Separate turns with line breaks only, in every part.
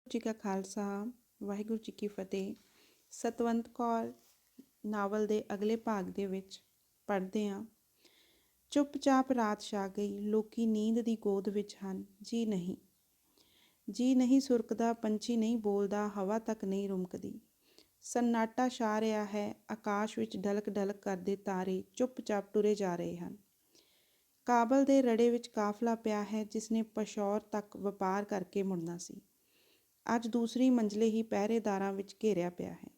ਜੀ ਕਾ ਖਾਲਸਾ ਵਾਹਿਗੁਰੂ ਜੀ ਕੀ ਫਤਿਹ। ਸਤਵੰਤ ਕੌਰ ਨਾਵਲ ਦੇ ਅਗਲੇ ਭਾਗ ਦੇ ਵਿੱਚ ਪੜ੍ਹਦੇ ਹਾਂ। ਚੁੱਪਚਾਪ ਰਾਤ ਛਾ ਗਈ, ਲੋਕੀ ਨੀਂਦ ਦੀ ਗੋਦ ਵਿੱਚ ਹਨ। ਜੀ ਨਹੀਂ ਸੁਰਕਦਾ, ਪੰਛੀ ਨਹੀਂ ਬੋਲਦਾ, ਹਵਾ ਤੱਕ ਨਹੀਂ ਰੁਮਕਦੀ। ਸੰਨਾਟਾ ਛਾ ਰਿਹਾ ਹੈ, ਆਕਾਸ਼ ਵਿੱਚ ਢਲਕ ਢਲਕ ਕਰਦੇ ਤਾਰੇ ਚੁੱਪਚਾਪ ਟੁਰੇ ਜਾ ਰਹੇ ਹਨ। ਕਾਬਲ ਦੇ ਰੜੇ ਵਿੱਚ ਕਾਫਲਾ ਪਿਆ ਹੈ, ਜਿਸਨੇ ਪਸ਼ੌਰ ਤੱਕ ਵਪਾਰ ਕਰਕੇ ਮੁੜਨਾ ਸੀ। ਅੱਜ ਦੂਸਰੀ ਮੰਜ਼ਲੇ ਹੀ ਪਹਿਰੇਦਾਰਾਂ ਵਿੱਚ ਘੇਰਿਆ ਪਿਆ ਹੈ।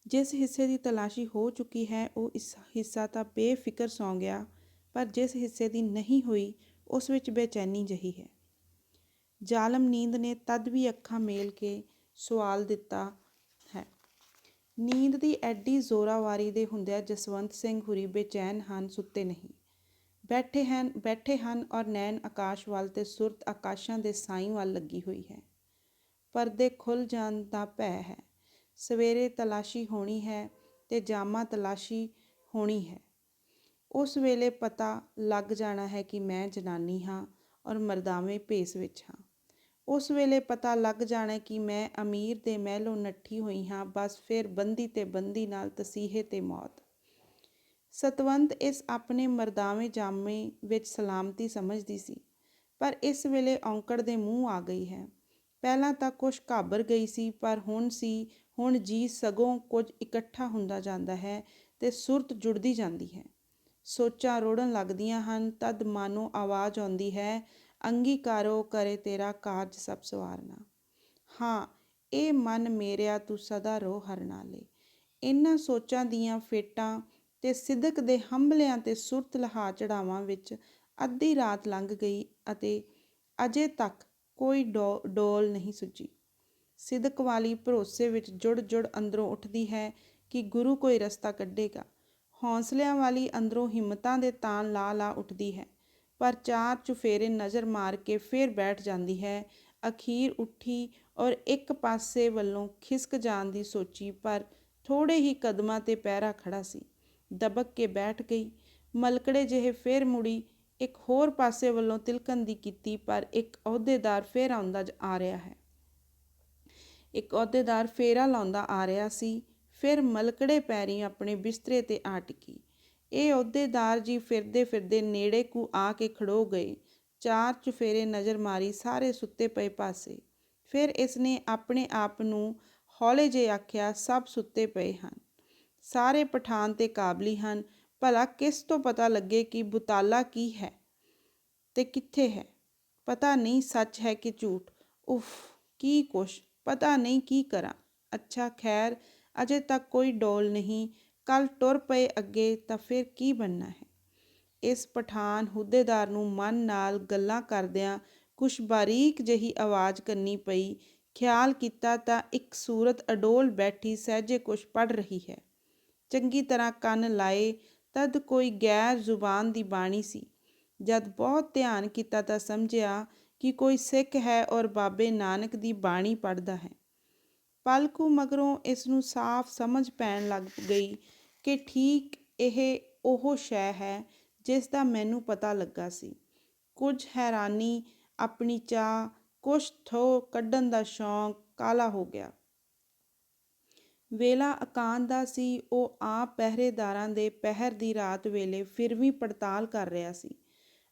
ਜਿਸ ਹਿੱਸੇ ਦੀ ਤਲਾਸ਼ੀ ਹੋ ਚੁੱਕੀ ਹੈ ਉਹ ਹਿੱਸਾ ਤਾਂ ਬੇਫਿਕਰ ਸੌਂ ਗਿਆ, ਪਰ ਜਿਸ ਹਿੱਸੇ ਦੀ ਨਹੀਂ ਹੋਈ ਉਸ ਵਿੱਚ ਬੇਚੈਨੀ ਜਿਹੀ ਹੈ। ਜ਼ਾਲਮ ਨੀਂਦ ਨੇ ਤਦ ਵੀ ਅੱਖਾਂ ਮੇਲ ਕੇ ਸੁਆਲ ਦਿੱਤਾ ਹੈ। ਨੀਂਦ ਦੀ ਐਡੀ ਜ਼ੋਰਾਵਾਰੀ ਦੇ ਹੁੰਦਿਆਂ ਜਸਵੰਤ ਸਿੰਘ ਹੁਰੀ ਬੇਚੈਨ ਹਨ, ਸੁੱਤੇ ਨਹੀਂ। ਬੈਠੇ ਹਨ ਔਰ ਨੈਣ ਆਕਾਸ਼ ਵੱਲ ਤੇ ਸੁਰਤ ਆਕਾਸ਼ਾਂ ਦੇ ਸਾਈਂ ਵੱਲ ਲੱਗੀ ਹੋਈ ਹੈ। ਪਰਦੇ ਖੁੱਲ੍ਹ ਜਾਣ ਦਾ ਭੈ ਹੈ। ਸਵੇਰੇ ਤਲਾਸ਼ੀ ਹੋਣੀ ਹੈ ਤੇ ਜਾਮਾ ਤਲਾਸ਼ੀ ਹੋਣੀ ਹੈ। ਉਸ ਵੇਲੇ ਪਤਾ ਲੱਗ ਜਾਣਾ ਹੈ ਕਿ ਮੈਂ ਜਨਾਨੀ ਹਾਂ ਔਰ ਮਰਦਾਵੇਂ ਭੇਸ ਵਿੱਚ ਹਾਂ। ਉਸ ਵੇਲੇ ਪਤਾ ਲੱਗ ਜਾਣਾ ਕਿ ਮੈਂ ਅਮੀਰ ਦੇ ਮਹਿਲੋਂ ਨੱਠੀ ਹੋਈ ਹਾਂ। ਬਸ ਫਿਰ ਬੰਦੀ ਤੇ ਬੰਦੀ ਨਾਲ ਤਸੀਹੇ ਤੇ ਮੌਤ। ਸਤਵੰਤ ਇਸ ਆਪਣੇ ਮਰਦਾਵੇਂ ਜਾਮੇ ਵਿੱਚ ਸਲਾਮਤੀ ਸਮਝਦੀ ਸੀ, ਪਰ ਇਸ ਵੇਲੇ ਔਂਕੜ ਦੇ ਮੂੰਹ ਆ ਗਈ ਹੈ। ਪਹਿਲਾਂ ਤਾਂ ਕੁਛ ਘਾਬਰ ਗਈ ਸੀ, ਪਰ ਹੁਣ ਜੀ ਸਗੋਂ ਕੁਝ ਇਕੱਠਾ ਹੁੰਦਾ ਜਾਂਦਾ ਹੈ ਤੇ ਸੁਰਤ ਜੁੜਦੀ ਜਾਂਦੀ ਹੈ। ਸੋਚਾਂ ਰੋੜਨ ਲੱਗਦੀਆਂ ਹਨ। ਤਦ ਮਾਨੋ ਆਵਾਜ਼ ਆਉਂਦੀ ਹੈ, ਅੰਗੀਕਾਰੋ ਕਰੇ ਤੇਰਾ ਕਾਰਜ ਸਭ ਸਵਾਰਨਾ। ਹਾਂ, ਇਹ ਮਨ ਮੇਰਿਆ ਤੂੰ ਸਦਾ ਰੋ ਹਰ ਨਾਲੇ। ਇਹਨਾਂ ਸੋਚਾਂ ਦੀਆਂ ਫੇਟਾਂ ਤੇ ਸਿਦਕ ਦੇ ਹੰਭਲਿਆਂ ਤੇ ਸੁਰਤ ਲਹਾ ਚੜਾਵਾਂ ਵਿੱਚ ਅੱਧੀ ਰਾਤ ਲੰਘ ਗਈ ਅਤੇ ਅਜੇ ਤੱਕ ਕੋਈ ਡੋਲ ਨਹੀਂ ਸੁੱਜੀ। ਸਿਦਕ ਵਾਲੀ ਭਰੋਸੇ ਵਿੱਚ ਜੁੜ ਅੰਦਰੋਂ ਉੱਠਦੀ ਹੈ ਕਿ ਗੁਰੂ ਕੋਈ ਰਸਤਾ ਕੱਢੇਗਾ। ਹੌਸਲਿਆਂ ਵਾਲੀ ਅੰਦਰੋਂ ਹਿੰਮਤਾਂ ਦੇ ਤਾਣ ਲਾ ਉੱਠਦੀ ਹੈ, ਪਰ ਚਾਰ ਚੁਫੇਰੇ ਨਜ਼ਰ ਮਾਰ ਕੇ ਫਿਰ ਬੈਠ ਜਾਂਦੀ ਹੈ। ਅਖੀਰ ਉੱਠੀ ਔਰ ਇੱਕ ਪਾਸੇ ਵੱਲੋਂ ਖਿਸਕ ਜਾਣ ਦੀ ਸੋਚੀ, ਪਰ ਥੋੜ੍ਹੇ ਹੀ ਕਦਮਾਂ ਤੇ ਪੈਰਾ ਖੜਾ ਸੀ। ਦਬਕ ਕੇ ਬੈਠ ਗਈ। ਮਲਕੜੇ ਜਿਹੇ ਫਿਰ ਮੁੜੀ। ਇੱਕ ਹੋਰ ਪਾਸੇ ਵੱਲੋਂ ਤਿਲਕਣ ਦੀ ਕੀਤੀ, ਪਰ ਇੱਕ ਅਹੁਦੇਦਾਰ ਫਿਰ ਆਉਂਦਾ ਆ ਰਿਹਾ ਹੈ। ਇੱਕ ਅਹੁਦੇਦਾਰ ਫੇਰਾ ਲਾਉਂਦਾ ਆ ਰਿਹਾ ਸੀ। ਫਿਰ ਮਲਕੜੇ ਪੈਰੀਂ ਆਪਣੇ ਬਿਸਤਰੇ ਤੇ ਆ ਟਿਕੀ। ਇਹ ਅਹੁਦੇਦਾਰ ਜੀ ਫਿਰਦੇ ਫਿਰਦੇ ਨੇੜੇ ਕੁ ਆ ਕੇ ਖੜੋ ਗਏ। ਚਾਰ ਚੁਫੇਰੇ ਨਜ਼ਰ ਮਾਰੀ, ਸਾਰੇ ਸੁੱਤੇ ਪਏ ਪਾਸੇ। ਫਿਰ ਇਸਨੇ ਆਪਣੇ ਆਪ ਨੂੰ ਹੌਲੇ ਜਿਹੇ ਆਖਿਆ, ਸਭ ਸੁੱਤੇ ਪਏ ਹਨ। ਸਾਰੇ ਪਠਾਨ ਤੇ ਕਾਬਲੀ ਹਨ। ਭਲਾ ਕਿਸ ਤੋਂ ਪਤਾ ਲੱਗੇ ਕਿ ਬੁਤਾਲਾ ਕੀ ਹੈ ਤੇ ਕਿੱਥੇ ਹੈ? ਪਤਾ ਨਹੀਂ ਸੱਚ ਹੈ ਕਿ ਝੂਠ। ਉਫ਼, ਕੀ ਕੁਛ ਪਤਾ ਨਹੀਂ, ਕੀ ਕਰਾਂ। ਅੱਛਾ ਖੈਰ, ਅਜੇ ਤੱਕ ਕੋਈ ਡੋਲ ਨਹੀਂ। ਕੱਲ੍ਹ ਟੁਰ ਪਏ ਅੱਗੇ ਤਾਂ ਫਿਰ ਕੀ ਬਣਨਾ ਹੈ? ਇਸ ਪਠਾਨ ਅਹੁਦੇਦਾਰ ਨੂੰ ਮਨ ਨਾਲ ਗੱਲਾਂ ਕਰਦਿਆਂ ਕੁਛ ਬਾਰੀਕ ਜਿਹੀ ਆਵਾਜ਼ ਕਰਨੀ ਪਈ। ਖਿਆਲ ਕੀਤਾ ਤਾਂ ਇੱਕ ਸੂਰਤ ਅਡੋਲ ਬੈਠੀ ਸਹਿਜੇ ਕੁਛ ਪੜ੍ਹ ਰਹੀ ਹੈ। ਚੰਗੀ ਤਰ੍ਹਾਂ ਕੰਨ ਲਾਏ ਤਦ ਕੋਈ ਗੈਰ ਜ਼ੁਬਾਨ ਦੀ ਬਾਣੀ ਸੀ। ਜਦ ਬਹੁਤ ਧਿਆਨ ਕੀਤਾ ਤਾਂ ਸਮਝਿਆ ਕਿ ਕੋਈ ਸਿੱਖ ਹੈ ਔਰ ਬਾਬੇ ਨਾਨਕ ਦੀ ਬਾਣੀ ਪੜ੍ਹਦਾ ਹੈ। ਪਲ ਕੁ ਮਗਰੋਂ ਇਸ ਨੂੰ ਸਾਫ਼ ਸਮਝ ਪੈਣ ਲੱਗ ਗਈ ਕਿ ਠੀਕ ਇਹ ਉਹ ਸ਼ੈ ਹੈ ਜਿਸ ਦਾ ਮੈਨੂੰ ਪਤਾ ਲੱਗਾ ਸੀ। ਕੁਝ ਹੈਰਾਨੀ, ਆਪਣੀ ਚਾਹ, ਕੁਛ ਥੋ ਕੱਢਣ ਦਾ ਸ਼ੌਂਕ ਕਾਲਾ ਹੋ ਗਿਆ। ਵੇਲਾ ਅਕਾਨ ਦਾ ਸੀ। ਉਹ ਆਪ ਪਹਿਰੇਦਾਰਾਂ ਦੇ ਪਹਿਰ ਦੀ ਰਾਤ ਵੇਲੇ ਫਿਰਵੀਂ ਪੜਤਾਲ ਕਰ ਰਿਹਾ ਸੀ।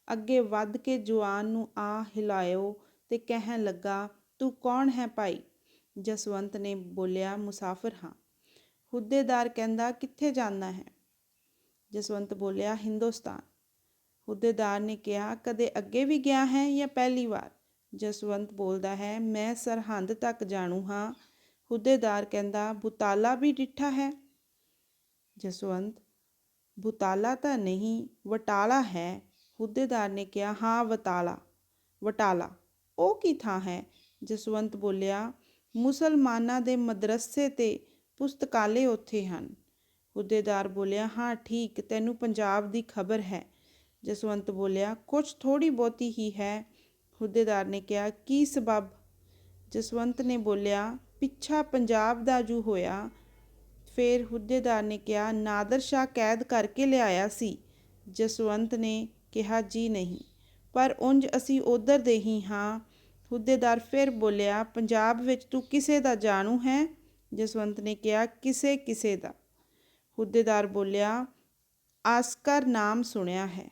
ਅੱਗੇ ਵੱਧ ਕੇ ਜੁਆਨ ਨੂੰ ਆ ਹਿਲਾਇਓ ਤੇ ਕਹਿਣ ਲੱਗਾ, ਤੂੰ ਕੌਣ ਹੈ ਭਾਈ? ਜਸਵੰਤ ਨੇ ਬੋਲਿਆ, ਮੁਸਾਫਰ ਹਾਂ। ਅਹੁਦੇਦਾਰ ਕਹਿੰਦਾ, ਕਿੱਥੇ ਜਾਂਦਾ ਹੈ? ਜਸਵੰਤ ਬੋਲਿਆ, ਹਿੰਦੁਸਤਾਨ। ਅਹੁਦੇਦਾਰ ਨੇ ਕਿਹਾ, ਕਦੇ ਅੱਗੇ ਵੀ ਗਿਆ ਹੈ ਜਾਂ ਪਹਿਲੀ ਵਾਰ? ਜਸਵੰਤ ਬੋਲਦਾ ਹੈ, ਮੈਂ ਸਰਹੰਦ ਤੱਕ ਜਾਣੂ ਹਾਂ। ਅਹੁਦੇਦਾਰ ਕਹਿੰਦਾ, ਬੁਤਾਲਾ ਵੀ ਡਿੱਠਾ ਹੈ? ਜਸਵੰਤ, ਬੁਤਾਲਾ ਤਾਂ ਨਹੀਂ, ਵਟਾਲਾ ਹੈ। ਅਹੁਦੇਦਾਰ ਨੇ ਕਿਹਾ, ਹਾਂ ਵਟਾਲਾ। ਉਹ ਕੀ ਥਾਂ ਹੈ? ਜਸਵੰਤ ਬੋਲਿਆ, ਮੁਸਲਮਾਨਾਂ ਦੇ ਮਦਰੱਸੇ ਤੇ ਪੁਸਤਕਾਲੇ ਉੱਥੇ ਹਨ। ਅਹੁਦੇਦਾਰ ਬੋਲਿਆ, ਹਾਂ ਠੀਕ, ਤੈਨੂੰ ਪੰਜਾਬ ਦੀ ਖ਼ਬਰ ਹੈ। ਜਸਵੰਤ ਬੋਲਿਆ, ਕੁਛ ਥੋੜ੍ਹੀ ਬਹੁਤੀ ਹੀ ਹੈ। ਅਹੁਦੇਦਾਰ ਨੇ ਕਿਹਾ, ਕੀ ਸਬੱਬ? ਜਸਵੰਤ ਨੇ ਬੋਲਿਆ, ਪਿੱਛਾ ਪੰਜਾਬ ਦਾ ਜੁ ਹੋਇਆ। ਫਿਰ ਅਹੁਦੇਦਾਰ ਨੇ ਕਿਹਾ, ਨਾਦਰ ਸ਼ਾਹ ਕੈਦ ਕਰਕੇ ਲਿਆਇਆ ਸੀ? ਜਸਵੰਤ ਨੇ ਕਿਹਾ, ਜੀ ਨਹੀਂ, ਪਰ ਉਂਝ ਅਸੀਂ ਉੱਧਰ ਦੇ ਹੀ ਹਾਂ। ਹੁੱਦੇਦਾਰ ਫਿਰ ਬੋਲਿਆ, ਪੰਜਾਬ ਵਿੱਚ ਤੂੰ ਕਿਸੇ ਦਾ ਜਾਣੂ ਹੈ? ਜਸਵੰਤ ਨੇ ਕਿਹਾ, ਕਿਸੇ ਕਿਸੇ ਦਾ। ਹੁੱਦੇਦਾਰ ਬੋਲਿਆ, ਆਸਕਰ ਨਾਮ ਸੁਣਿਆ ਹੈ।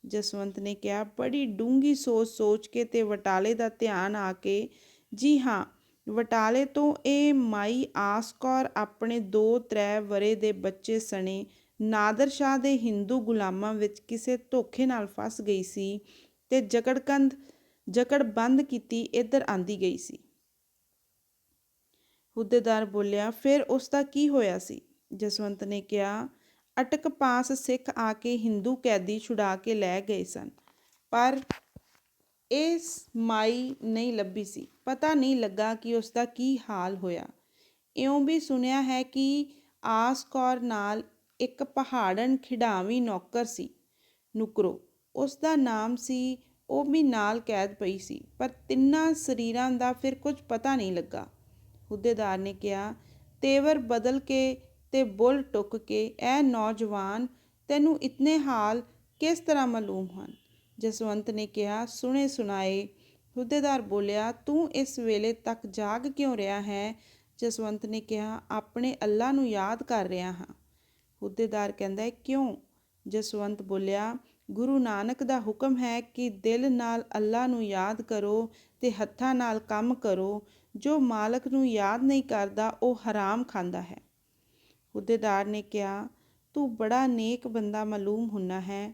ਜਸਵੰਤ ਨੇ ਕਿਹਾ, ਬੜੀ ਡੂੰਘੀ ਸੋਚ ਕੇ ਤੇ ਵਟਾਲੇ ਦਾ ਧਿਆਨ ਆ ਕੇ, ਜੀ ਹਾਂ, ਵਟਾਲੇ ਤੋਂ ਇਹ ਮਾਈ ਆਸ ਕੌਰ ਆਪਣੇ 2-3 ਵਰ੍ਹੇ ਦੇ ਬੱਚੇ ਸਣੇ ਨਾਦਰ ਸ਼ਾਹ ਦੇ ਹਿੰਦੂ ਗੁਲਾਮਾਂ ਵਿੱਚ ਕਿਸੇ ਧੋਖੇ ਨਾਲ ਫਸ ਗਈ ਸੀ ਤੇ ਜਕੜ ਬੰਦ ਕੀਤੀ ਇੱਧਰ ਆਂਦੀ ਗਈ ਸੀ। ਹੁੱਦੇਦਾਰ ਬੋਲਿਆ, ਫਿਰ ਉਸ ਦਾ ਕੀ ਹੋਇਆ ਸੀ? ਜਸਵੰਤ ਨੇ ਕਿਹਾ, ਅਟਕ ਪਾਸ ਸਿੱਖ ਆ ਕੇ ਹਿੰਦੂ ਕੈਦੀ ਛੁਡਾ ਕੇ ਲੈ ਗਏ ਸਨ, ਪਰ ਇਸ ਮਾਈ ਨਹੀਂ ਲੱਭੀ ਸੀ। ਪਤਾ ਨਹੀਂ ਲੱਗਾ ਕਿ ਉਸ ਦਾ ਕੀ ਹਾਲ ਹੋਇਆ। ਇਉਂ ਵੀ ਸੁਣਿਆ ਹੈ ਕਿ ਆਸ ਕੌਰ ਨਾਲ ਇੱਕ ਪਹਾੜਨ ਖਿਡਾਵੀਂ ਨੌਕਰ ਸੀ, ਨੁਕਰੋ ਉਸ ਦਾ ਨਾਮ ਸੀ, ਉਹ ਵੀ ਨਾਲ ਕੈਦ ਪਈ ਸੀ, ਪਰ ਤਿੰਨਾਂ ਸਰੀਰਾਂ ਦਾ ਫਿਰ ਕੁਝ ਪਤਾ ਨਹੀਂ ਲੱਗਾ। ਹੁੱਦੇਦਾਰ ਨੇ ਕਿਹਾ, ਤੇਵਰ ਬਦਲ ਕੇ ਤੇ ਬੁੱਲ ਟੁੱਕ ਕੇ, ਇਹ ਨੌਜਵਾਨ ਤੈਨੂੰ ਇਤਨੇ ਹਾਲ ਕਿਸ ਤਰ੍ਹਾਂ ਮਾਲੂਮ ਹਨ? ਜਸਵੰਤ ਨੇ ਕਿਹਾ, ਸੁਣੇ ਸੁਣਾਏ। ਹੁੱਦੇਦਾਰ ਬੋਲਿਆ, ਤੂੰ ਇਸ ਵੇਲੇ ਤੱਕ ਜਾਗ ਕਿਉਂ ਰਿਹਾ ਹੈ? ਜਸਵੰਤ ਨੇ ਕਿਹਾ, ਆਪਣੇ ਅੱਲਾ ਨੂੰ ਯਾਦ ਕਰ ਰਿਹਾ ਹਾਂ। ਹੁੱਦੇਦਾਰ ਕਹਿੰਦਾ, ਕਿਉਂ? ਜਸਵੰਤ ਬੋਲਿਆ, ਗੁਰੂ ਨਾਨਕ ਦਾ ਹੁਕਮ ਹੈ ਕਿ ਦਿਲ ਨਾਲ ਅੱਲਾ ਨੂੰ ਯਾਦ ਕਰੋ ਤੇ ਹੱਥਾਂ ਨਾਲ ਕੰਮ ਕਰੋ। ਜੋ ਮਾਲਕ ਨੂੰ ਯਾਦ ਨਹੀਂ ਕਰਦਾ ਉਹ ਹਰਾਮ ਖਾਂਦਾ ਹੈ। ਹੁੱਦੇਦਾਰ ਨੇ ਕਿਹਾ, ਤੂੰ ਬੜਾ ਨੇਕ ਬੰਦਾ ਮਾਲੂਮ ਹੁੰਦਾ ਹੈ।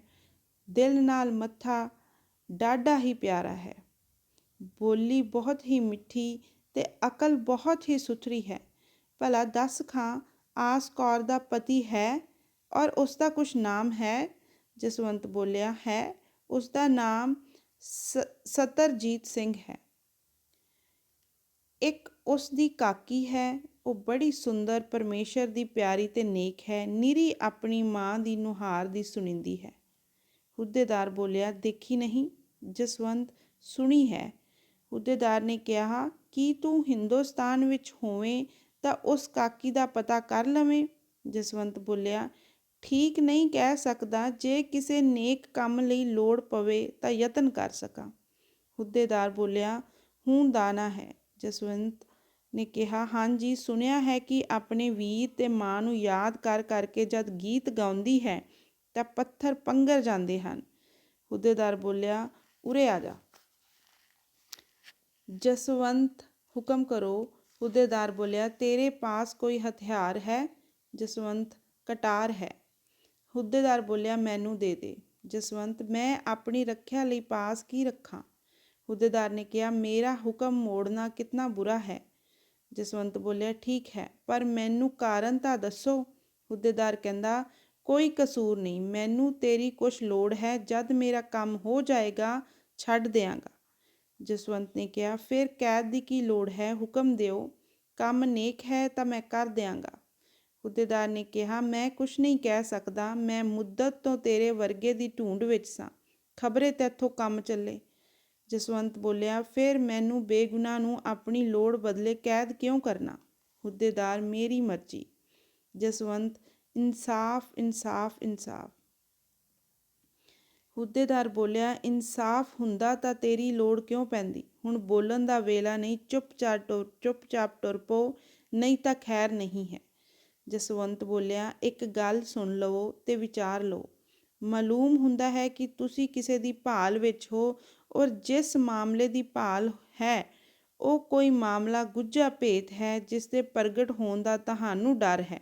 ਦਿਲ ਨਾਲ ਮੱਥਾ ਡਾਢਾ ਹੀ ਪਿਆਰਾ ਹੈ। ਬੋਲੀ ਬਹੁਤ ਹੀ ਮਿੱਠੀ ਤੇ ਅਕਲ ਬਹੁਤ ਹੀ ਸੁਥਰੀ ਹੈ। ਭਲਾ ਦੱਸ ਖਾਂ, ਆਸ ਕੌਰ ਦਾ ਪਤੀ ਹੈ ਔਰ ਉਸ ਦਾ ਕੁਛ ਨਾਮ ਹੈ? ਜਸਵੰਤ ਬੋਲਿਆ, ਹੈ। ਉਸ ਦਾ ਨਾਮ ਸਤਰਜੀਤ ਸਿੰਘ ਹੈ। ਇੱਕ ਉਸ ਦੀ ਕਾਕੀ ਹੈ, ਉਹ ਬੜੀ ਸੁੰਦਰ, ਪਰਮੇਸ਼ਰ ਦੀ ਪਿਆਰੀ ਤੇ ਨੇਕ ਹੈ, ਨਿਰੀ ਆਪਣੀ ਮਾਂ ਦੀ ਨੁਹਾਰ ਦੀ ਸੁਣੀਂਦੀ ਹੈ। ਹੁੱਦੇਦਾਰ ਬੋਲਿਆ, ਦੇਖੀ ਨਹੀਂ? ਜਸਵੰਤ, ਸੁਣੀ ਹੈ। ਹੁੱਦੇਦਾਰ ਨੇ ਕਿਹਾ, ਕੀ ਤੂੰ ਹਿੰਦੁਸਤਾਨ ਵਿੱਚ ਹੋਵੇਂ ਤਾਂ ਉਸ ਕਾਕੀ ਦਾ ਪਤਾ ਕਰ ਲਵੇਂ? ਜਸਵੰਤ ਬੋਲਿਆ, ਠੀਕ ਨਹੀਂ ਕਹਿ ਸਕਦਾ। ਜੇ ਕਿਸੇ ਨੇਕ ਕੰਮ ਲਈ ਲੋੜ ਪਵੇ ਤਾਂ ਯਤਨ ਕਰ ਸਕਾਂ। ਹੁੱਦੇਦਾਰ ਬੋਲਿਆ, ਹੂੰ ਦਾਨਾ ਹੈ। ਜਸਵੰਤ ਨੇ ਕਿਹਾ, ਹਾਂਜੀ, ਸੁਣਿਆ ਹੈ ਕਿ ਆਪਣੇ ਵੀਰ ਤੇ ਮਾਂ ਨੂੰ ਯਾਦ ਕਰ ਕਰਕੇ ਜਦ ਗੀਤ ਗਾਉਂਦੀ ਹੈ ਤਾਂ ਪੱਥਰ ਪੰਗਰ ਜਾਂਦੇ ਹਨ। ਹੁੱਦੇਦਾਰ ਬੋਲਿਆ, ਉਰੇ ਆ ਜਾ। ਜਸਵੰਤ, ਹੁਕਮ ਕਰੋ। ਹੁੱਦੇਦਾਰ ਬੋਲਿਆ, ਤੇਰੇ ਪਾਸ ਕੋਈ ਹਥਿਆਰ ਹੈ? ਜਸਵੰਤ, ਕਟਾਰ ਹੈ। ਹੁੱਦੇਦਾਰ ਬੋਲਿਆ, ਮੈਨੂੰ ਦੇ ਦੇ। ਜਸਵੰਤ, ਮੈਂ ਆਪਣੀ ਰੱਖਿਆ ਲਈ ਪਾਸ ਕੀ ਰੱਖਾਂ? ਹੁੱਦੇਦਾਰ ਨੇ ਕਿਹਾ, ਮੇਰਾ ਹੁਕਮ ਮੋੜਨਾ ਕਿਤਨਾ ਬੁਰਾ ਹੈ। ਜਸਵੰਤ ਬੋਲਿਆ, ਠੀਕ ਹੈ, ਪਰ ਮੈਨੂੰ ਕਾਰਨ ਤਾਂ ਦੱਸੋ। ਹੁੱਦੇਦਾਰ ਕਹਿੰਦਾ, ਕੋਈ ਕਸੂਰ ਨਹੀਂ, ਮੈਨੂੰ ਤੇਰੀ ਕੁਛ ਲੋੜ ਹੈ, ਜਦ ਮੇਰਾ ਕੰਮ ਹੋ ਜਾਏਗਾ ਛੱਡ ਦਿਆਂਗਾ। ਜਸਵੰਤ ਨੇ ਕਿਹਾ, ਫਿਰ ਕੈਦ ਦੀ ਕੀ ਲੋੜ ਹੈ? ਹੁਕਮ ਦਿਓ, ਕੰਮ ਨੇਕ ਹੈ ਤਾਂ ਮੈਂ ਕਰ ਦਿਆਂਗਾ। ਹੁੱਦੇਦਾਰ ਨੇ ਕਿਹਾ, ਮੈਂ ਕੁਛ ਨਹੀਂ ਕਹਿ ਸਕਦਾ। ਮੈਂ ਮੁੱਦਤ ਤੋਂ ਤੇਰੇ ਵਰਗੇ ਦੀ ਢੂੰਡ ਵਿੱਚ ਸਾਂ, ਖਬਰੇ ਤੈਥੋਂ ਕੰਮ ਚੱਲੇ। ਜਸਵੰਤ ਬੋਲਿਆ, ਫਿਰ ਮੈਨੂੰ ਬੇਗੁਨਾਹ ਨੂੰ ਆਪਣੀ ਲੋੜ ਬਦਲੇ ਕੈਦ ਕਿਉਂ ਕਰਨਾ? ਹੁੱਦੇਦਾਰ, ਮੇਰੀ ਮਰਜ਼ੀ। ਜਸਵੰਤ, ਇਨਸਾਫ, ਇਨਸਾਫ, ਇਨਸਾਫ। ਹੁੱਦੇਦਾਰ ਬੋਲਿਆ, ਇਨਸਾਫ ਹੁੰਦਾ ਤਾਂ ਤੇਰੀ ਲੋੜ ਕਿਉਂ ਪੈਂਦੀ? ਹੁਣ ਬੋਲਣ ਦਾ ਵੇਲਾ ਨਹੀਂ, ਚੁੱਪਚਾਪ ਟੁਰ ਪਓ, ਨਹੀਂ ਤਾਂ ਖੈਰ ਨਹੀਂ ਹੈ। ਜਸਵੰਤ ਬੋਲਿਆ, ਇੱਕ ਗੱਲ ਸੁਣ ਲਵੋ ਤੇ ਵਿਚਾਰ ਲਓ। ਮਾਲੂਮ ਹੁੰਦਾ ਹੈ ਕਿ ਤੁਸੀਂ ਕਿਸੇ ਦੀ ਭਾਲ ਵਿੱਚ ਹੋ, ਔਰ ਜਿਸ ਮਾਮਲੇ ਦੀ ਭਾਲ ਹੈ ਉਹ ਕੋਈ ਮਾਮਲਾ ਗੁੱਝਾ ਭੇਤ ਹੈ ਜਿਸ ਦੇ ਪ੍ਰਗਟ ਹੋਣ ਦਾ ਤੁਹਾਨੂੰ ਡਰ ਹੈ,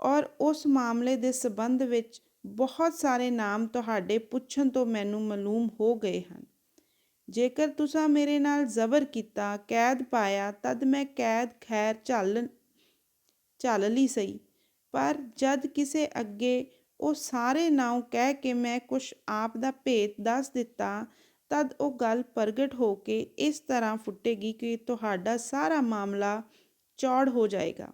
ਔਰ ਉਸ ਮਾਮਲੇ ਦੇ ਸਬੰਧ ਵਿੱਚ ਬਹੁਤ ਸਾਰੇ ਨਾਮ ਤੁਹਾਡੇ ਪੁੱਛਣ ਤੋਂ ਮੈਨੂੰ ਮਾਲੂਮ ਹੋ ਗਏ ਹਨ। ਜੇਕਰ ਤੁਸਾਂ ਮੇਰੇ ਨਾਲ ਜ਼ਬਰ ਕੀਤਾ, ਕੈਦ ਪਾਇਆ, ਤਦ ਮੈਂ ਕੈਦ ਖੈਰ ਝੱਲ ਲਈ ਸਹੀ, ਪਰ ਜਦ ਕਿਸੇ ਅੱਗੇ ਉਹ ਸਾਰੇ ਨਾਮ ਕਹਿ ਕੇ ਮੈਂ ਕੁਛ ਆਪ ਦਾ ਭੇਤ ਦੱਸ ਦਿੱਤਾ, ਤਦ ਉਹ ਗੱਲ ਪ੍ਰਗਟ ਹੋ ਕੇ ਇਸ ਤਰ੍ਹਾਂ ਫੁੱਟੇਗੀ ਕਿ ਤੁਹਾਡਾ ਸਾਰਾ ਮਾਮਲਾ ਚੌੜ ਹੋ ਜਾਏਗਾ।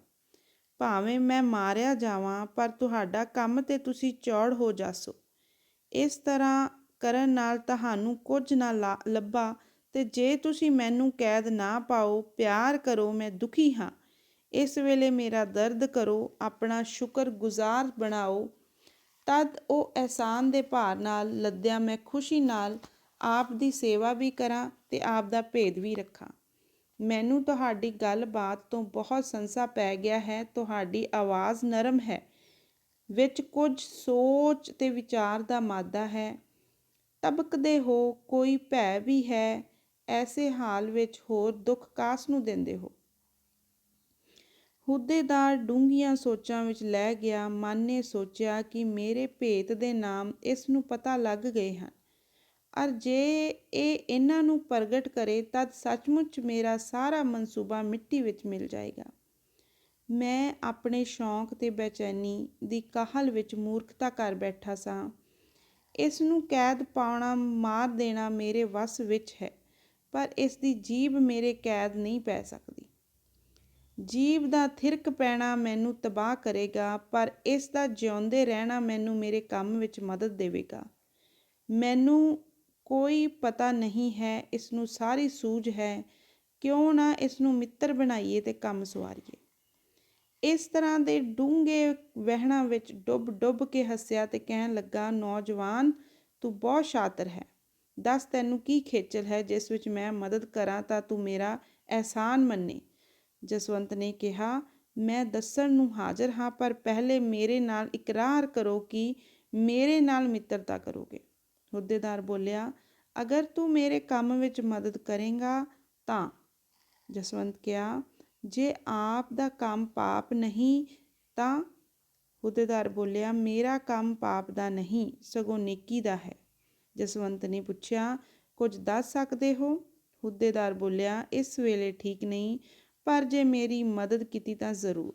ਭਾਵੇਂ ਮੈਂ ਮਾਰਿਆ ਜਾਵਾਂ, ਪਰ ਤੁਹਾਡਾ ਕੰਮ ਤੇ ਤੁਸੀਂ ਚੌੜ ਹੋ ਜਾਸੋ। ਇਸ ਤਰ੍ਹਾਂ ਕਰਨ ਨਾਲ ਤੁਹਾਨੂੰ ਕੁਝ ਨਾ ਲੱਭਾ, ਤੇ ਜੇ ਤੁਸੀਂ ਮੈਨੂੰ ਕੈਦ ਨਾ ਪਾਓ, ਪਿਆਰ ਕਰੋ, ਮੈਂ ਦੁਖੀ ਹਾਂ। ਇਸ ਵੇਲੇ ਮੇਰਾ ਦਰਦ ਕਰੋ, ਆਪਣਾ ਸ਼ੁਕਰ ਗੁਜ਼ਾਰ ਬਣਾਓ। ਤਦ ਉਹ ਅਹਿਸਾਨ ਦੇ ਭਾਰ ਨਾਲ ਲੱਦਿਆਂ ਮੈਂ ਖੁਸ਼ੀ ਨਾਲ ਆਪ ਦੀ ਸੇਵਾ ਵੀ ਕਰਾਂ ਤੇ ਆਪ ਦਾ ਭੇਦ ਵੀ ਰੱਖਾਂ। ਮੈਨੂੰ ਤੁਹਾਡੀ ਗੱਲਬਾਤ ਤੋਂ ਬਹੁਤ ਸੰਸਾ ਪੈ ਗਿਆ ਹੈ। ਤੁਹਾਡੀ ਆਵਾਜ਼ ਨਰਮ ਹੈ, ਵਿੱਚ ਕੁਝ ਸੋਚ ਤੇ ਵਿਚਾਰ ਦਾ ਮਾਦਾ ਹੈ। ਤਬਕਦੇ ਹੋ, ਕੋਈ ਭੈ ਵੀ ਹੈ। ਐਸੇ ਹਾਲ ਵਿੱਚ ਹੋਰ ਦੁੱਖ ਕਾਸ ਨੂੰ ਦਿੰਦੇ ਹੋ। ਹੁੱਦੇਦਾਰ ਡੂੰਘੀਆਂ ਸੋਚਾਂ ਵਿੱਚ ਲੈ ਗਿਆ। ਮਨ ਨੇ ਸੋਚਿਆ ਕਿ ਮੇਰੇ ਭੇਤ ਦੇ ਨਾਮ ਇਸ ਨੂੰ ਪਤਾ ਲੱਗ ਗਏ ਹਨ, ਅਰ ਜੇ ਇਹ ਇਹਨਾਂ ਨੂੰ ਪ੍ਰਗਟ ਕਰੇ ਤਦ ਸੱਚਮੁੱਚ ਮੇਰਾ ਸਾਰਾ ਮਨਸੂਬਾ ਮਿੱਟੀ ਵਿੱਚ ਮਿਲ ਜਾਏਗਾ। ਮੈਂ ਆਪਣੇ ਸ਼ੌਂਕ ਤੇ ਬੇਚੈਨੀ ਦੀ ਕਾਹਲ ਵਿੱਚ ਮੂਰਖਤਾ ਕਰ ਬੈਠਾ ਸਾਂ। ਇਸ ਨੂੰ ਕੈਦ ਪਾਉਣਾ, ਮਾਰ ਦੇਣਾ ਮੇਰੇ ਵੱਸ ਵਿੱਚ ਹੈ, ਪਰ ਇਸ ਦੀ ਜੀਭ ਮੇਰੇ ਕੈਦ ਨਹੀਂ ਪੈ ਸਕਦੀ। ਜੀਭ ਦਾ ਥਿਰਕ ਪੈਣਾ ਮੈਨੂੰ ਤਬਾਹ ਕਰੇਗਾ, ਪਰ ਇਸ ਦਾ ਜਿਉਂਦੇ ਰਹਿਣਾ ਮੈਨੂੰ ਮੇਰੇ ਕੰਮ ਵਿੱਚ ਮਦਦ ਦੇਵੇਗਾ। ਮੈਨੂੰ ਕੋਈ ਪਤਾ ਨਹੀਂ ਹੈ, ਇਸ ਨੂੰ ਸਾਰੀ ਸੂਝ ਹੈ। ਕਿਉਂ ਨਾ ਇਸ ਨੂੰ ਮਿੱਤਰ ਬਣਾਈਏ ਤੇ ਕੰਮ ਸਵਾਰੀਏ। ਇਸ ਤਰ੍ਹਾਂ ਦੇ ਡੂੰਘੇ ਵਹਿਣਾਂ ਵਿੱਚ ਡੁੱਬ ਡੁੱਬ ਕੇ ਹੱਸਿਆ ਤੇ ਕਹਿਣ ਲੱਗਾ, ਨੌਜਵਾਨ, ਤੂੰ ਬਹੁਤ ਸ਼ਾਤਰ ਹੈ। ਦੱਸ ਤੈਨੂੰ ਕੀ ਖੇਚਲ ਹੈ। ਜਿਸ ਵਿੱਚ ਮੈਂ ਮਦਦ ਕਰਾਂ ਤਾਂ ਤੂੰ ਮੇਰਾ ਅਹਿਸਾਨ ਮੰਨੇ। ਜਸਵੰਤ ਨੇ ਕਿਹਾ, ਮੈਂ ਦੱਸਣ ਨੂੰ ਹਾਜ਼ਰ ਹਾਂ, ਪਰ ਪਹਿਲੇ ਮੇਰੇ ਨਾਲ ਇਕਰਾਰ ਕਰੋ ਕਿ ਮੇਰੇ ਨਾਲ ਮਿੱਤਰਤਾ ਕਰੋਗੇ। ਹੁੱਦੇਦਾਰ ਬੋਲਿਆ, ਅਗਰ ਤੂੰ ਮੇਰੇ ਕੰਮ ਵਿੱਚ ਮਦਦ ਕਰੇਗਾ ਤਾਂ। ਜਸਵੰਤ ਕਿਹਾ, ਜੇ ਆਪ ਦਾ ਕੰਮ ਪਾਪ ਨਹੀਂ ਤਾਂ। ਹੁੱਦੇਦਾਰ ਬੋਲਿਆ, ਮੇਰਾ ਕੰਮ ਪਾਪ ਦਾ ਨਹੀਂ, ਸਗੋਂ ਨੇਕੀ ਦਾ ਹੈ। ਜਸਵੰਤ ਨੇ ਪੁੱਛਿਆ, ਕੁਝ ਦੱਸ ਸਕਦੇ ਹੋ? ਹੁੱਦੇਦਾਰ ਬੋਲਿਆ, ਇਸ ਵੇਲੇ ਠੀਕ ਨਹੀਂ, ਪਰ ਜੇ ਮੇਰੀ ਮਦਦ ਕੀਤੀ ਤਾਂ ਜ਼ਰੂਰ।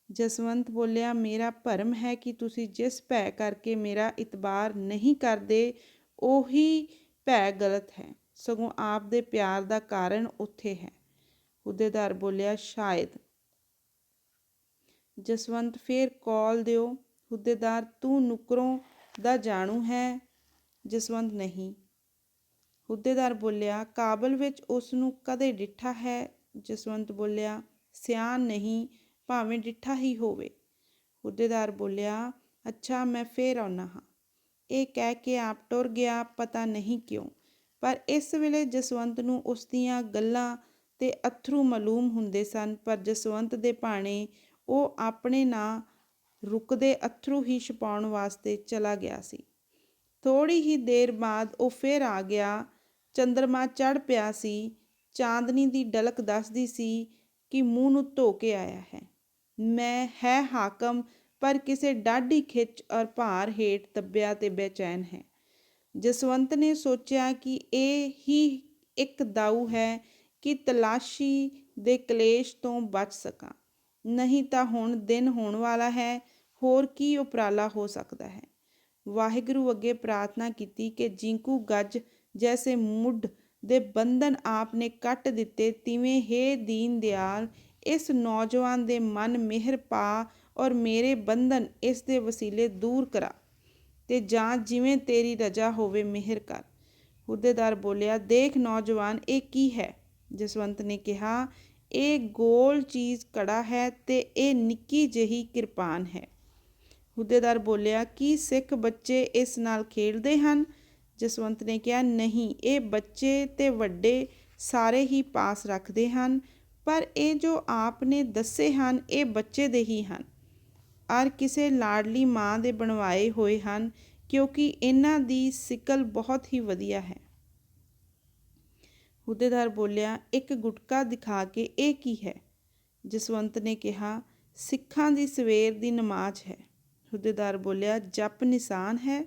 ਜਸਵੰਤ ਬੋਲਿਆ, ਮੇਰਾ ਭਰਮ ਹੈ ਕਿ ਤੁਸੀਂ ਜਿਸ ਭੈ ਕਰਕੇ ਮੇਰਾ ਇਤਬਾਰ ਨਹੀਂ ਕਰਦੇ, ਉਹੀ ਭੈ ਗਲਤ ਹੈ, ਸਗੋਂ ਆਪ ਦੇ ਪਿਆਰ ਦਾ ਕਾਰਨ ਉੱਥੇ ਹੈ। ਹੁੱਦੇਦਾਰ ਬੋਲਿਆ, ਸ਼ਾਇਦ। ਜਸਵੰਤ, ਫੇਰ ਕੌਲ ਦਿਓ। ਹੁੱਦੇਦਾਰ, ਤੂੰ ਨੁਕਰੋਂ ਦਾ ਜਾਣੂ ਹੈ? ਜਸਵੰਤ, ਨਹੀਂ। ਹੁੱਦੇਦਾਰ ਬੋਲਿਆ, ਕਾਬਲ ਵਿੱਚ ਉਸ ਨੂੰ ਕਦੇ ਡਿੱਠਾ ਹੈ? ਜਸਵੰਤ ਬੋਲਿਆ, ਸਿਆਣ ਨਹੀਂ, ਭਾਵੇਂ ਡਿੱਠਾ ਹੀ ਹੋਵੇ। ਹੁੱਦੇਦਾਰ ਬੋਲਿਆ, ਅੱਛਾ, ਮੈਂ ਫੇਰ ਆਉਂਦਾ ਹਾਂ। ਇਹ ਕਹਿ ਕੇ ਆਪ ਟੁਰ ਗਿਆ, ਪਤਾ ਨਹੀਂ ਕਿਉਂ, ਪਰ ਇਸ ਵੇਲੇ ਜਸਵੰਤ ਨੂੰ ਉਸ ਦੀਆਂ ਗੱਲਾਂ ਤੇ ਅੱਥਰੂ ਮਾਲੂਮ ਹੁੰਦੇ ਸਨ, ਪਰ ਜਸਵੰਤ ਦੇ ਭਾਣੇ ਉਹ ਆਪਣੇ ਨਾ ਰੁਕਦੇ ਅੱਥਰੂ ਹੀ ਛੁਪਾਉਣ ਵਾਸਤੇ ਚਲਾ ਗਿਆ ਸੀ। ਥੋੜ੍ਹੀ ਹੀ ਦੇਰ ਬਾਅਦ ਉਹ ਫੇਰ ਆ ਗਿਆ। ਚੰਦਰਮਾ ਚੜ੍ਹ ਪਿਆ ਸੀ। ਚਾਂਦਨੀ ਦੀ ਡਲਕ ਦੱਸਦੀ ਸੀ ਕਿ ਮੂੰਹ ਨੂੰ ਧੋ ਕੇ ਆਇਆ ਹੈ। ਮੈਂ ਹੈ ਹਾਕਮ, ਪਰ ਕਿਸੇ ਡਾਢੀ ਖਿੱਚ ਔਰ ਭਾਰ ਹੇਠ ਦੱਬਿਆ ਤੇ ਬੇਚੈਨ ਹੈ। ਜਸਵੰਤ ਨੇ ਸੋਚਿਆ ਕਿ ਇਹ ਹੀ ਇੱਕ ਦਾਊ ਹੈ ਕਿ ਤਲਾਸ਼ੀ ਦੇ ਕਲੇਸ਼ ਤੋਂ ਬਚ ਸਕਾਂ। ਨਹੀਂ ਤਾਂ ਹੁਣ ਦਿਨ ਹੋਣ ਵਾਲਾ ਹੈ, ਹੋਰ ਕੀ ਉਪਰਾਲਾ ਹੋ ਸਕਦਾ ਹੈ। ਵਾਹਿਗੁਰੂ ਅੱਗੇ ਪ੍ਰਾਰਥਨਾ ਕੀਤੀ ਕਿ ਜਿੰਕੂ ਗੱਜ ਜੈਸੇ ਮੁੱਢ ਦੇ ਬੰਧਨ ਆਪ ਨੇ ਕੱਟ ਦਿੱਤੇ, ਤਿਵੇਂ ਹੇ ਦੀਨ ਦਿਆਲ ਇਸ ਨੌਜਵਾਨ ਦੇ ਮਨ ਮਿਹਰ ਪਾ ਔਰ ਮੇਰੇ ਬੰਧਨ ਇਸ ਦੇ ਵਸੀਲੇ ਦੂਰ ਕਰਾ, ਤੇ ਜਾਂ ਜਿਵੇਂ ਤੇਰੀ ਰਜਾ ਹੋਵੇ ਮਿਹਰ ਕਰ। ਹੁੱਦੇਦਾਰ ਬੋਲਿਆ, ਦੇਖ ਨੌਜਵਾਨ, ਇਹ ਕੀ ਹੈ? ਜਸਵੰਤ ਨੇ ਕਿਹਾ, ਇਹ ਗੋਲ ਚੀਜ਼ ਕੜਾ ਹੈ ਤੇ ਇਹ ਨਿੱਕੀ ਜਿਹੀ ਕਿਰਪਾਨ ਹੈ। ਹੁੱਦੇਦਾਰ ਬੋਲਿਆ, ਕੀ ਸਿੱਖ ਬੱਚੇ ਇਸ ਨਾਲ ਖੇਡਦੇ ਹਨ? ਜਸਵੰਤ ਨੇ ਕਿਹਾ, ਨਹੀਂ, ਇਹ ਬੱਚੇ ਤੇ ਵੱਡੇ ਸਾਰੇ ਹੀ ਪਾਸ ਰੱਖਦੇ ਹਨ, ਪਰ ਇਹ ਜੋ ਆਪ ਨੇ ਦੱਸੇ ਹਨ ਇਹ ਬੱਚੇ ਦੇ ਹੀ ਹਨ, ਔਰ ਕਿਸੇ ਲਾਡਲੀ ਮਾਂ ਦੇ ਬਣਵਾਏ ਹੋਏ ਹਨ, ਕਿਉਂਕਿ ਇਹਨਾਂ ਦੀ ਸਿਕਲ ਬਹੁਤ ਹੀ ਵਧੀਆ ਹੈ। ਹੁੱਦੇਦਾਰ ਬੋਲਿਆ, ਇੱਕ ਗੁਟਕਾ ਦਿਖਾ ਕੇ, ਇਹ ਕੀ ਹੈ? ਜਸਵੰਤ ਨੇ ਕਿਹਾ, ਸਿੱਖਾਂ ਦੀ ਸਵੇਰ ਦੀ ਨਮਾਜ਼ ਹੈ। ਹੁੱਦੇਦਾਰ ਬੋਲਿਆ, ਜਪ ਨਿਸ਼ਾਨ ਹੈ?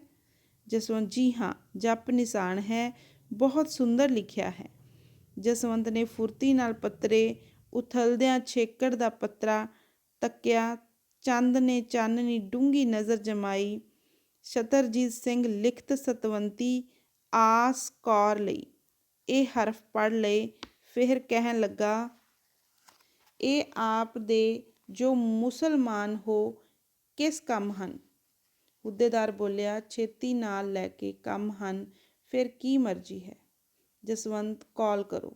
ਜਸਵੰਤ, ਜੀ ਹਾਂ, ਜਪ ਨਿਸ਼ਾਨ ਹੈ, ਬਹੁਤ ਸੁੰਦਰ ਲਿਖਿਆ ਹੈ। ਜਸਵੰਤ ਨੇ ਫੁਰਤੀ ਨਾਲ ਪੱਤਰੇ ਉਥਲਦਿਆਂ ਛੇਕੜ ਦਾ ਪੱਤਰਾ ਤੱਕਿਆ। ਚੰਦ ਨੇ ਚਾਨਣੀ ਡੂੰਘੀ ਨਜ਼ਰ ਜਮਾਈ। ਸ਼ਤਰਜੀਤ ਸਿੰਘ ਲਿਖਤ ਸਤਵੰਤੀ ਆਸ ਕੌਰ ਲਈ ਇਹ ਹਰਫ ਪੜ੍ਹ ਲਏ। ਫਿਰ ਕਹਿਣ ਲੱਗਾ, ਇਹ ਆਪ ਦੇ ਜੋ ਮੁਸਲਮਾਨ ਹੋ ਕਿਸ ਕੰਮ ਹਨ? ਹੁੱਦੇਦਾਰ ਬੋਲਿਆ, ਛੇਤੀ ਨਾਲ ਲੈ ਕੇ ਕੰਮ ਹਨ, ਫਿਰ ਕੀ ਮਰਜ਼ੀ ਹੈ। ਜਸਵੰਤ, ਕੌਲ ਕਰੋ।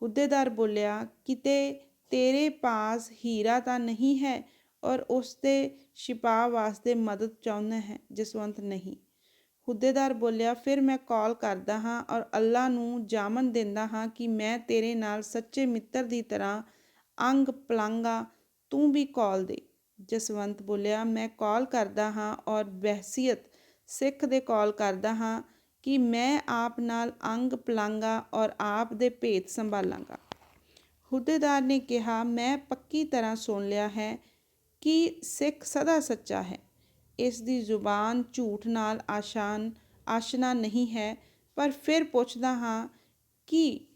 ਹੁੱਦੇਦਾਰ ਬੋਲਿਆ, ਕਿਤੇ ਤੇਰੇ ਪਾਸ ਹੀਰਾ ਤਾਂ ਨਹੀਂ ਹੈ ਔਰ ਉਸ ਦੇ ਛਿਪਾਅ ਵਾਸਤੇ ਮਦਦ ਚਾਹੁੰਦਾ ਹੈ? ਜਸਵੰਤ, ਨਹੀਂ। ਹੁੱਦੇਦਾਰ ਬੋਲਿਆ, ਫਿਰ ਮੈਂ ਕਾਲ ਕਰਦਾ ਹਾਂ ਔਰ ਅੱਲਾ ਨੂੰ ਜਾਮਨ ਦਿੰਦਾ ਹਾਂ ਕਿ ਮੈਂ ਤੇਰੇ ਨਾਲ ਸੱਚੇ ਮਿੱਤਰ ਦੀ ਤਰ੍ਹਾਂ ਅੰਗ ਪਲਾਂਗਾ, ਤੂੰ ਵੀ ਕਾਲ ਦੇ। ਜਸਵੰਤ ਬੋਲਿਆ, ਮੈਂ ਕਾਲ ਕਰਦਾ ਹਾਂ ਔਰ ਬਹਿਸੀਅਤ ਸਿੱਖ ਦੇ ਕਾਲ ਕਰਦਾ ਹਾਂ ਕਿ ਮੈਂ ਆਪ ਨਾਲ ਅੰਗ ਪਲਾਂਗਾ ਔਰ ਆਪ ਦੇ ਭੇਤ ਸੰਭਾਲਾਂਗਾ। ਹੁੱਦੇਦਾਰ ਨੇ ਕਿਹਾ, ਮੈਂ ਪੱਕੀ ਤਰ੍ਹਾਂ ਸੁਣ ਲਿਆ ਹੈ ਕਿ ਸਿੱਖ ਸਦਾ ਸੱਚਾ ਹੈ। ਇਸ ਦੀ ਜ਼ੁਬਾਨ ਝੂਠ ਨਾਲ ਆਸ਼ਨਾ ਨਹੀਂ ਹੈ, ਪਰ ਫਿਰ ਪੁੱਛਦਾ ਹਾਂ ਕਿ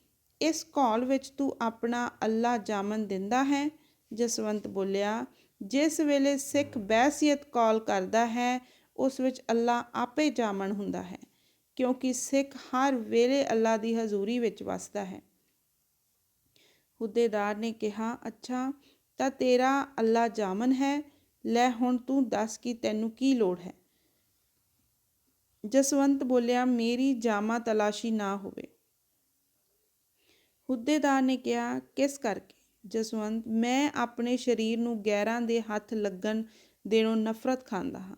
ਇਸ ਕੌਲ ਵਿੱਚ ਤੂੰ ਆਪਣਾ ਅੱਲਾ ਜਾਮਨ ਦਿੰਦਾ ਹੈ? ਜਸਵੰਤ ਬੋਲਿਆ, ਜਿਸ ਵੇਲੇ ਸਿੱਖ ਬਹਿਸੀਅਤ ਕੌਲ ਕਰਦਾ ਹੈ ਉਸ ਵਿੱਚ ਅੱਲਾ ਆਪੇ ਜਾਮਨ ਹੁੰਦਾ ਹੈ, ਕਿਉਂਕਿ ਸਿੱਖ ਹਰ ਵੇਲੇ ਅੱਲਾ ਦੀ ਹਜ਼ੂਰੀ ਵਿੱਚ ਵੱਸਦਾ ਹੈ। ਹੁੱਦੇਦਾਰ ਨੇ ਕਿਹਾ, ਅੱਛਾ ਤਾਂ ਤੇਰਾ ਅੱਲਾ ਜਾਮਨ ਹੈ, ਲੈ ਹੁਣ ਤੂੰ ਦੱਸ ਕਿ ਤੈਨੂੰ ਕੀ ਲੋੜ ਹੈ। ਜਸਵੰਤ ਬੋਲਿਆ, ਮੇਰੀ ਜਾਮਾ ਤਲਾਸ਼ੀ ਨਾ ਹੋਵੇ। ਹੁੱਦੇਦਾਰ ਨੇ ਕਿਹਾ, ਕਿਸ ਕਰਕੇ? ਜਸਵੰਤ, ਮੈਂ ਆਪਣੇ ਸਰੀਰ ਨੂੰ ਗੈਰਾਂ ਦੇ ਹੱਥ ਲੱਗਣ ਦੇਣੋਂ ਨਫ਼ਰਤ ਖਾਂਦਾ ਹਾਂ।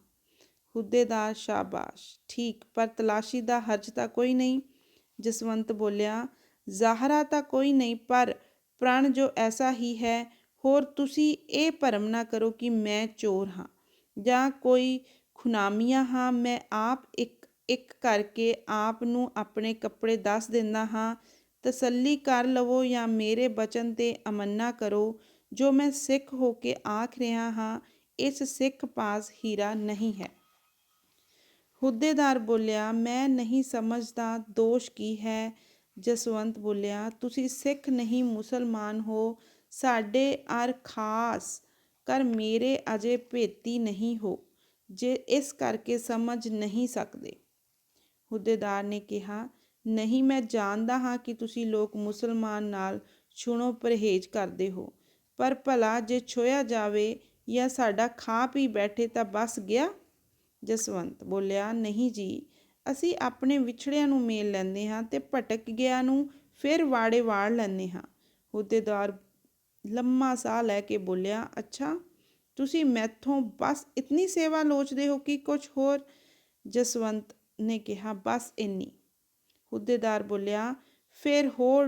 ਹੁੱਦੇਦਾਰ, ਸ਼ਾਬਾਸ਼, ਠੀਕ, ਪਰ ਤਲਾਸ਼ੀ ਦਾ ਹਰਜ ਤਾਂ ਕੋਈ ਨਹੀਂ। ਜਸਵੰਤ ਬੋਲਿਆ, ਜ਼ਾਹਰਾ ਤਾਂ ਕੋਈ ਨਹੀਂ, ਪਰ ਪ੍ਰਣ ਜੋ ਐਸਾ ਹੀ ਹੈ। ਹੋਰ ਤੁਸੀਂ ਇਹ ਭਰਮ ਨਾ ਕਰੋ ਕਿ ਮੈਂ ਚੋਰ ਹਾਂ ਜਾਂ ਕੋਈ ਖੁਨਾਮੀਆ ਹਾਂ। ਮੈਂ ਆਪ ਇੱਕ ਇੱਕ ਕਰਕੇ ਆਪ ਨੂੰ ਆਪਣੇ ਕੱਪੜੇ ਦੱਸ ਦਿੰਦਾ ਹਾਂ। ਤਸੱਲੀ ਕਰ ਲਵੋ ਜਾਂ ਮੇਰੇ ਬਚਨ 'ਤੇ ਅਮੰਨਾ ਕਰੋ। ਜੋ ਮੈਂ ਸਿੱਖ ਹੋ ਕੇ ਆਖ ਰਿਹਾ ਹਾਂ, ਇਸ ਸਿੱਖ ਪਾਸ ਹੀਰਾ ਨਹੀਂ ਹੈ। ਹੁੱਦੇਦਾਰ ਬੋਲਿਆ, ਮੈਂ ਨਹੀਂ ਸਮਝਦਾ ਦੋਸ਼ ਕੀ ਹੈ। ਜਸਵੰਤ ਬੋਲਿਆ, ਤੁਸੀਂ ਸਿੱਖ ਨਹੀਂ ਮੁਸਲਮਾਨ ਹੋ। ਸਾਡੇ ਅਰ ਖਾਸ ਕਰ ਮੇਰੇ ਅਜੇ ਭੇਤੀ ਨਹੀਂ ਹੋ, ਜੇ ਇਸ ਕਰਕੇ ਸਮਝ ਨਹੀਂ ਸਕਦੇ। ਹੁੱਦੇਦਾਰ ਨੇ ਕਿਹਾ, ਨਹੀਂ, ਮੈਂ ਜਾਣਦਾ ਹਾਂ ਕਿ ਤੁਸੀਂ ਲੋਕ ਮੁਸਲਮਾਨ ਨਾਲ ਛੂਣੋਂ ਪਰਹੇਜ਼ ਕਰਦੇ ਹੋ, ਪਰ ਭਲਾ ਜੇ ਛੋਹਿਆ ਜਾਵੇ ਜਾਂ ਸਾਡਾ ਖਾ ਪੀ ਬੈਠੇ ਤਾਂ ਬਸ ਗਿਆ। ਜਸਵੰਤ ਬੋਲਿਆ, ਨਹੀਂ ਜੀ, ਅਸੀਂ ਆਪਣੇ ਵਿਛੜਿਆਂ ਨੂੰ ਮੇਲ ਲੈਂਦੇ ਹਾਂ ਅਤੇ ਭਟਕ ਗਿਆ ਨੂੰ ਫਿਰ ਵਾੜੇ ਵਾੜ ਲੈਂਦੇ ਹਾਂ। ਹੁੱਦੇਦਾਰ ਲੰਮਾ ਸਾਹ ਲੈ ਕੇ ਬੋਲਿਆ, ਅੱਛਾ, ਤੁਸੀਂ ਮੈਥੋਂ ਬਸ ਇਤਨੀ ਸੇਵਾ ਲੋਚਦੇ ਹੋ ਕਿ ਕੁਛ ਹੋਰ? ਜਸਵੰਤ ਨੇ ਕਿਹਾ, ਬਸ ਇੰਨੀ। ਹੁੱਦੇਦਾਰ ਬੋਲਿਆ, ਫਿਰ ਹੋਰ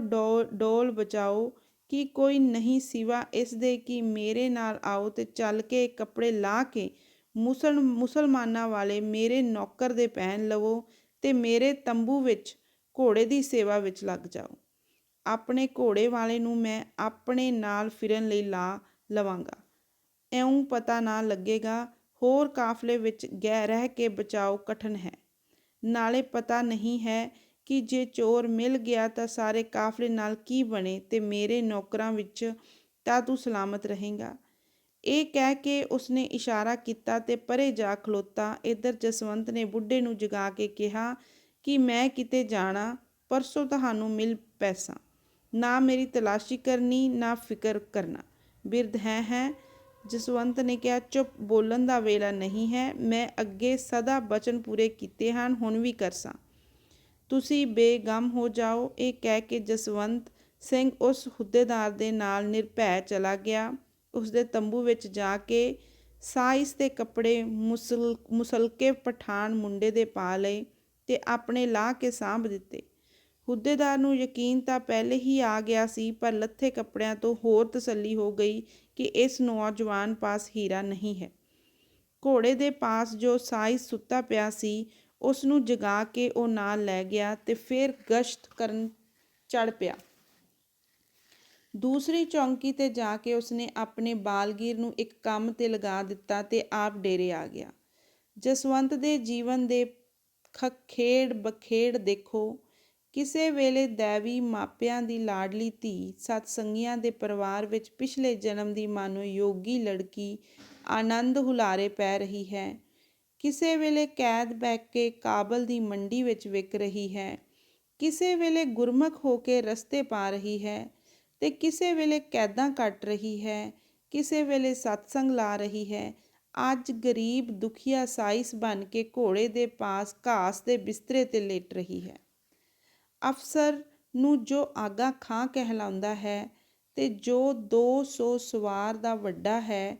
ਡੋਲ ਬਚਾਓ ਕਿ ਕੋਈ ਨਹੀਂ ਸਿਵਾ ਇਸ ਦੇ ਕਿ ਮੇਰੇ ਨਾਲ ਆਓ ਅਤੇ ਚੱਲ ਕੇ ਕੱਪੜੇ ਲਾ ਕੇ ਮੁਸਲਮਾਨਾਂ ਵਾਲੇ ਮੇਰੇ ਨੌਕਰ ਦੇ ਪਹਿਨ ਲਵੋ ਅਤੇ ਮੇਰੇ ਤੰਬੂ ਵਿੱਚ ਘੋੜੇ ਦੀ ਸੇਵਾ ਵਿੱਚ ਲੱਗ ਜਾਓ। ਆਪਣੇ ਘੋੜੇ ਵਾਲੇ ਨੂੰ ਮੈਂ ਆਪਣੇ ਨਾਲ ਫਿਰਨ ਲਈ ਲਾ ਲਵਾਂਗਾ। ਇਉਂ ਪਤਾ ਨਾ ਲੱਗੇਗਾ। ਹੋਰ ਕਾਫਲੇ ਵਿੱਚ ਰਹਿ ਕੇ ਬਚਾਓ ਕਠਨ ਹੈ। ਨਾਲੇ ਪਤਾ ਨਹੀਂ ਹੈ ਕਿ ਜੇ ਚੋਰ ਮਿਲ ਗਿਆ ਤਾਂ ਸਾਰੇ ਕਾਫਲੇ ਨਾਲ ਕੀ ਬਣੇ ਅਤੇ ਮੇਰੇ ਨੌਕਰਾਂ ਵਿੱਚ ਤਾਂ ਤੂੰ ਸਲਾਮਤ ਰਹੇਗਾ। ਇਹ ਕਹਿ ਕੇ ਉਸਨੇ ਇਸ਼ਾਰਾ ਕੀਤਾ ਅਤੇ ਪਰੇ ਜਾ ਖਲੋਤਾ। ਇੱਧਰ ਜਸਵੰਤ ਨੇ ਬੁੱਢੇ ਨੂੰ ਜਗਾ ਕੇ ਕਿਹਾ ਕਿ ਮੈਂ ਕਿਤੇ ਜਾਣਾ, ਪਰਸੋਂ ਤੁਹਾਨੂੰ ਮਿਲ ਪੈਸਾਂ। ਨਾ ਮੇਰੀ ਤਲਾਸ਼ੀ ਕਰਨੀ, ਨਾ ਫਿਕਰ ਕਰਨਾ। ਬਿਰਧ ਹੈ। ਜਸਵੰਤ ਨੇ ਕਿਹਾ, ਚੁੱਪ, ਬੋਲਣ ਦਾ ਵੇਲਾ ਨਹੀਂ ਹੈ। ਮੈਂ ਅੱਗੇ ਸਦਾ ਬਚਨ ਪੂਰੇ ਕੀਤੇ ਹਨ, ਹੁਣ ਵੀ ਕਰਸਾਂ। ਤੁਸੀਂ ਬੇਗਮ ਹੋ ਜਾਓ। ਇਹ ਕਹਿ ਕੇ ਜਸਵੰਤ ਸਿੰਘ ਉਸ ਹੁੱਦੇਦਾਰ ਦੇ ਨਾਲ ਨਿਰਭੈ ਚਲਾ ਗਿਆ। ਉਸਦੇ ਤੰਬੂ ਵਿੱਚ ਜਾ ਕੇ ਸਾਈਸ ਦੇ ਕੱਪੜੇ ਮੁਸਲਕੇ ਪਠਾਨ ਮੁੰਡੇ ਦੇ ਪਾ ਲਏ ਅਤੇ ਆਪਣੇ ਲਾ ਕੇ ਸਾਂਭ ਦਿੱਤੇ। ਹੁੱਦੇਦਾਰ ਨੂੰ ਯਕੀਨ ਤਾਂ ਪਹਿਲੇ ਹੀ ਆ ਗਿਆ ਸੀ, ਪਰ ਲੱਥੇ ਕੱਪੜਿਆਂ ਤੋਂ ਹੋਰ ਤਸੱਲੀ ਹੋ ਗਈ ਕਿ ਇਸ ਨੌਜਵਾਨ ਪਾਸ ਹੀਰਾ ਨਹੀਂ ਹੈ। ਘੋੜੇ ਦੇ ਪਾਸ ਜੋ ਸਾਈਸ ਸੁੱਤਾ ਪਿਆ ਸੀ, ਉਸ ਨੂੰ ਜਗਾ ਕੇ ਉਹ ਨਾਲ ਲੈ ਗਿਆ ਅਤੇ ਫਿਰ ਗਸ਼ਤ ਕਰਨ ਚੜ੍ਹ ਪਿਆ। ਦੂਸਰੀ ਚੌਂਕੀ 'ਤੇ ਜਾ ਕੇ ਉਸਨੇ ਆਪਣੇ ਬਾਲਗੀਰ ਨੂੰ ਇੱਕ ਕੰਮ 'ਤੇ ਲਗਾ ਦਿੱਤਾ ਅਤੇ ਆਪ ਡੇਰੇ ਆ ਗਿਆ। ਜਸਵੰਤ ਦੇ ਜੀਵਨ ਦੇ ਖੇੜ ਬਖੇੜ ਦੇਖੋ। ਕਿਸੇ ਵੇਲੇ ਦੈਵੀ ਮਾਪਿਆਂ ਦੀ ਲਾਡਲੀ ਧੀ ਸਤਸੰਗੀਆਂ ਦੇ ਪਰਿਵਾਰ ਵਿੱਚ ਪਿਛਲੇ ਜਨਮ ਦੀ ਮਾਨੋ ਯੋਗੀ ਲੜਕੀ ਆਨੰਦ ਹੁਲਾਰੇ ਪੈ ਰਹੀ ਹੈ। ਕਿਸੇ ਵੇਲੇ ਕੈਦ ਬਹਿ ਕੇ ਕਾਬਲ ਦੀ ਮੰਡੀ ਵਿੱਚ ਵਿਕ ਰਹੀ ਹੈ। ਕਿਸੇ ਵੇਲੇ ਗੁਰਮੁਖ ਹੋ ਕੇ ਰਸਤੇ ਪਾ ਰਹੀ ਹੈ ਅਤੇ ਕਿਸੇ ਵੇਲੇ ਕੈਦਾਂ ਕੱਟ ਰਹੀ ਹੈ। ਕਿਸੇ ਵੇਲੇ ਸਤਸੰਗ ਲਾ ਰਹੀ ਹੈ। ਅੱਜ ਗਰੀਬ ਦੁਖੀਆ ਸਾਈਸ ਬਣ ਕੇ ਘੋੜੇ ਦੇ ਪਾਸ ਘਾਸ ਦੇ ਬਿਸਤਰੇ 'ਤੇ ਲੇਟ ਰਹੀ ਹੈ। ਅਫਸਰ ਨੂੰ ਜੋ ਆਗਾ ਖਾਂ ਕਹਿਲਾਉਂਦਾ ਹੈ ਅਤੇ ਜੋ 200 ਸਵਾਰ ਦਾ ਵੱਡਾ ਹੈ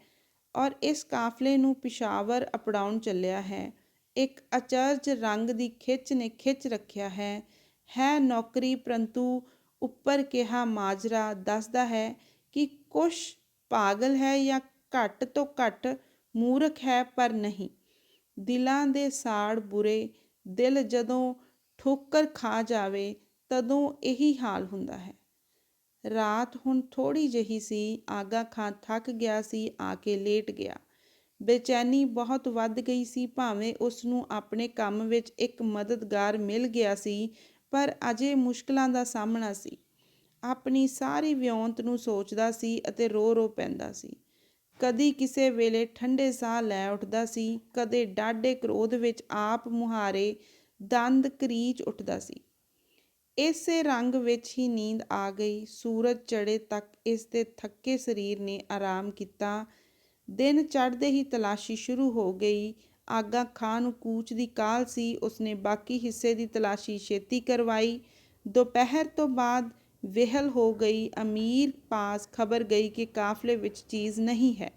ਔਰ ਇਸ ਕਾਫਲੇ ਨੂੰ ਪਿਸ਼ਾਵਰ ਅਪੜਾਉਣ ਚੱਲਿਆ ਹੈ, ਇੱਕ ਅਚਰਜ ਰੰਗ ਦੀ ਖਿੱਚ ਨੇ ਖਿੱਚ ਰੱਖਿਆ ਹੈ ਨੌਕਰੀ, ਪਰੰਤੂ ਉੱਪਰ ਕਿਹਾ ਮਾਜਰਾ ਦੱਸਦਾ ਹੈ ਕਿ ਕੁਛ ਪਾਗਲ ਹੈ ਜਾਂ ਘੱਟ ਤੋਂ ਘੱਟ ਮੂਰਖ ਹੈ, ਪਰ ਨਹੀਂ। ਦਿਲਾਂ ਦੇ ਸਾੜ ਬੁਰੇ, ਦਿਲ ਜਦੋਂ ਠੋਕਰ ਖਾ ਜਾਵੇ ਤਦੋਂ ਇਹੀ ਹਾਲ ਹੁੰਦਾ ਹੈ। ਰਾਤ ਹੁਣ ਥੋੜ੍ਹੀ ਜਿਹੀ ਸੀ। ਆਗਾ ਖਾਂ ਥੱਕ ਗਿਆ ਸੀ, ਆ ਕੇ ਲੇਟ ਗਿਆ। ਬੇਚੈਨੀ ਬਹੁਤ ਵੱਧ ਗਈ ਸੀ। ਭਾਵੇਂ ਉਸ ਨੂੰ ਆਪਣੇ ਕੰਮ ਵਿੱਚ ਇੱਕ ਮਦਦਗਾਰ ਮਿਲ ਗਿਆ ਸੀ, ਪਰ ਅਜੇ ਮੁਸ਼ਕਲਾਂ ਦਾ ਸਾਹਮਣਾ ਸੀ। ਆਪਣੀ ਸਾਰੀ ਵਿਉਂਤ ਨੂੰ ਸੋਚਦਾ ਸੀ ਅਤੇ ਰੋ ਰੋ ਪੈਂਦਾ ਸੀ। ਕਦੀ ਕਿਸੇ ਵੇਲੇ ਠੰਡੇ ਸਾਹ ਲੈ ਉੱਠਦਾ ਸੀ, ਕਦੇ ਡਾਢੇ ਕ੍ਰੋਧ ਵਿੱਚ ਆਪ ਮੁਹਾਰੇ ਦੰਦ ਕਰੀਚ ਉੱਠਦਾ ਸੀ। ਇਸੇ ਰੰਗ ਵਿੱਚ ਹੀ ਨੀਂਦ ਆ ਗਈ। ਸੂਰਜ ਚੜ੍ਹੇ ਤੱਕ ਇਸ ਦੇ ਥੱਕੇ ਸਰੀਰ ਨੇ ਆਰਾਮ ਕੀਤਾ। ਦਿਨ ਚੜ੍ਹਦੇ ਹੀ ਤਲਾਸ਼ੀ ਸ਼ੁਰੂ ਹੋ ਗਈ। ਆਗਾ ਖਾਂ ਨੂੰ ਕੂਚ ਦੀ ਕਾਹਲ ਸੀ। ਉਸਨੇ ਬਾਕੀ ਹਿੱਸੇ ਦੀ ਤਲਾਸ਼ੀ ਛੇਤੀ ਕਰਵਾਈ। ਦੁਪਹਿਰ ਤੋਂ ਬਾਅਦ ਵਿਹਲ ਹੋ ਗਈ। ਅਮੀਰ ਪਾਸ ਖਬਰ ਗਈ ਕਿ ਕਾਫਲੇ ਵਿੱਚ ਚੀਜ਼ ਨਹੀਂ ਹੈ।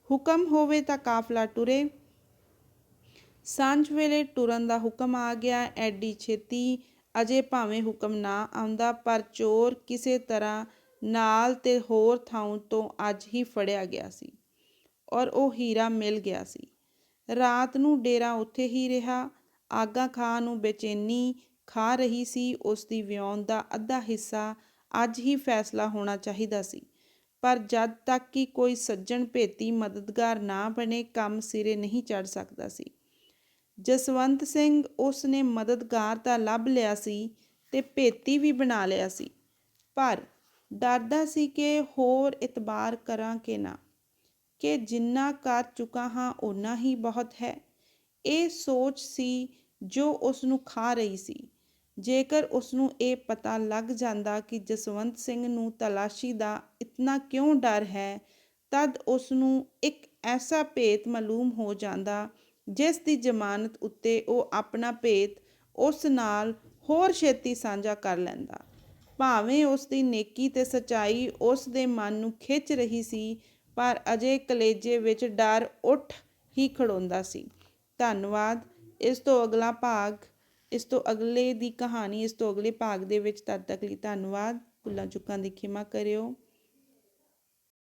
ਹੁਕਮ ਹੋਵੇ ਤਾਂ ਕਾਫਲਾ ਟੁਰੇ। ਸਾਂਝ ਵੇਲੇ ਟੁਰਨ ਦਾ ਹੁਕਮ ਆ ਗਿਆ। ਐਡੀ ਛੇਤੀ ਅਜੇ ਭਾਵੇਂ ਹੁਕਮ ਨਾ ਆਉਂਦਾ, ਪਰ ਚੋਰ ਕਿਸੇ ਤਰ੍ਹਾਂ ਨਾਲ ਤੇ ਹੋਰ ਥਾਂ ਤੋਂ ਅੱਜ ਹੀ ਫੜਿਆ ਗਿਆ ਸੀ ਔਰ ਉਹ ਹੀਰਾ ਮਿਲ ਗਿਆ ਸੀ। ਰਾਤ ਨੂੰ ਡੇਰਾ ਉੱਥੇ ਹੀ ਰਿਹਾ। ਆਗਾ ਖਾਂ ਨੂੰ ਬੇਚੈਨੀ ਖਾ ਰਹੀ ਸੀ। ਉਸ ਦੀ ਵਿਉਂਤ ਦਾ ਅੱਧਾ ਹਿੱਸਾ ਅੱਜ ਹੀ ਫੈਸਲਾ ਹੋਣਾ ਚਾਹੀਦਾ ਸੀ, ਪਰ ਜਦ ਤੱਕ ਕਿ ਕੋਈ ਸੱਜਣ ਭੇਤੀ ਮਦਦਗਾਰ ਨਾ ਬਣੇ, ਕੰਮ ਸਿਰੇ ਨਹੀਂ ਚੜ੍ਹ ਸਕਦਾ ਸੀ। ਜਸਵੰਤ ਸਿੰਘ ਉਸ ਨੇ ਮਦਦਗਾਰ ਤਾਂ ਲੱਭ ਲਿਆ ਸੀ ਤੇ ਭੇਤੀ ਵੀ ਬਣਾ ਲਿਆ ਸੀ, ਪਰ ਡਰਦਾ ਸੀ ਕਿ ਹੋਰ ਇਤਬਾਰ ਕਰਾਂ ਕਿ ਨਾ, ਕਿ ਜਿੰਨਾ ਕਰ ਚੁੱਕਾ ਹਾਂ ਓਨਾ ਹੀ ਬਹੁਤ ਹੈ। ਇਹ ਸੋਚ ਸੀ ਜੋ ਉਸ ਨੂੰ ਖਾ ਰਹੀ ਸੀ। ਜੇਕਰ ਉਸ ਨੂੰ ਇਹ ਪਤਾ ਲੱਗ ਜਾਂਦਾ ਕਿ ਜਸਵੰਤ ਸਿੰਘ ਨੂੰ ਤਲਾਸ਼ੀ ਦਾ ਇਤਨਾ ਕਿਉਂ ਡਰ ਹੈ, ਤਦ ਉਸ ਨੂੰ ਇੱਕ ਐਸਾ ਭੇਤ ਮਾਲੂਮ ਹੋ ਜਾਂਦਾ ਜਿਸ ਦੀ ਜ਼ਮਾਨਤ ਉੱਤੇ ਉਹ ਆਪਣਾ ਭੇਤ ਉਸ ਨਾਲ ਹੋਰ ਛੇਤੀ ਸਾਂਝਾ ਕਰ ਲੈਂਦਾ। ਭਾਵੇਂ ਉਸ ਦੀ ਨੇਕੀ ਤੇ ਸੱਚਾਈ ਉਸ ਦੇ ਮਨ ਨੂੰ ਖਿੱਚ ਰਹੀ ਸੀ, ਪਰ ਅਜੇ ਕਲੇਜੇ ਵਿੱਚ ਡਰ ਉੱਠ ਹੀ ਖੜੋਂਦਾ ਸੀ। ਧੰਨਵਾਦ। ਇਸ ਤੋਂ ਅਗਲੇ ਭਾਗ ਦੇ ਵਿੱਚ ਤਦ ਤੱਕ ਲਈ ਧੰਨਵਾਦ। ਭੁੱਲਾਂ ਚੁੱਕਾਂ ਦੀ ਖਿਮਾ ਕਰਿਓ।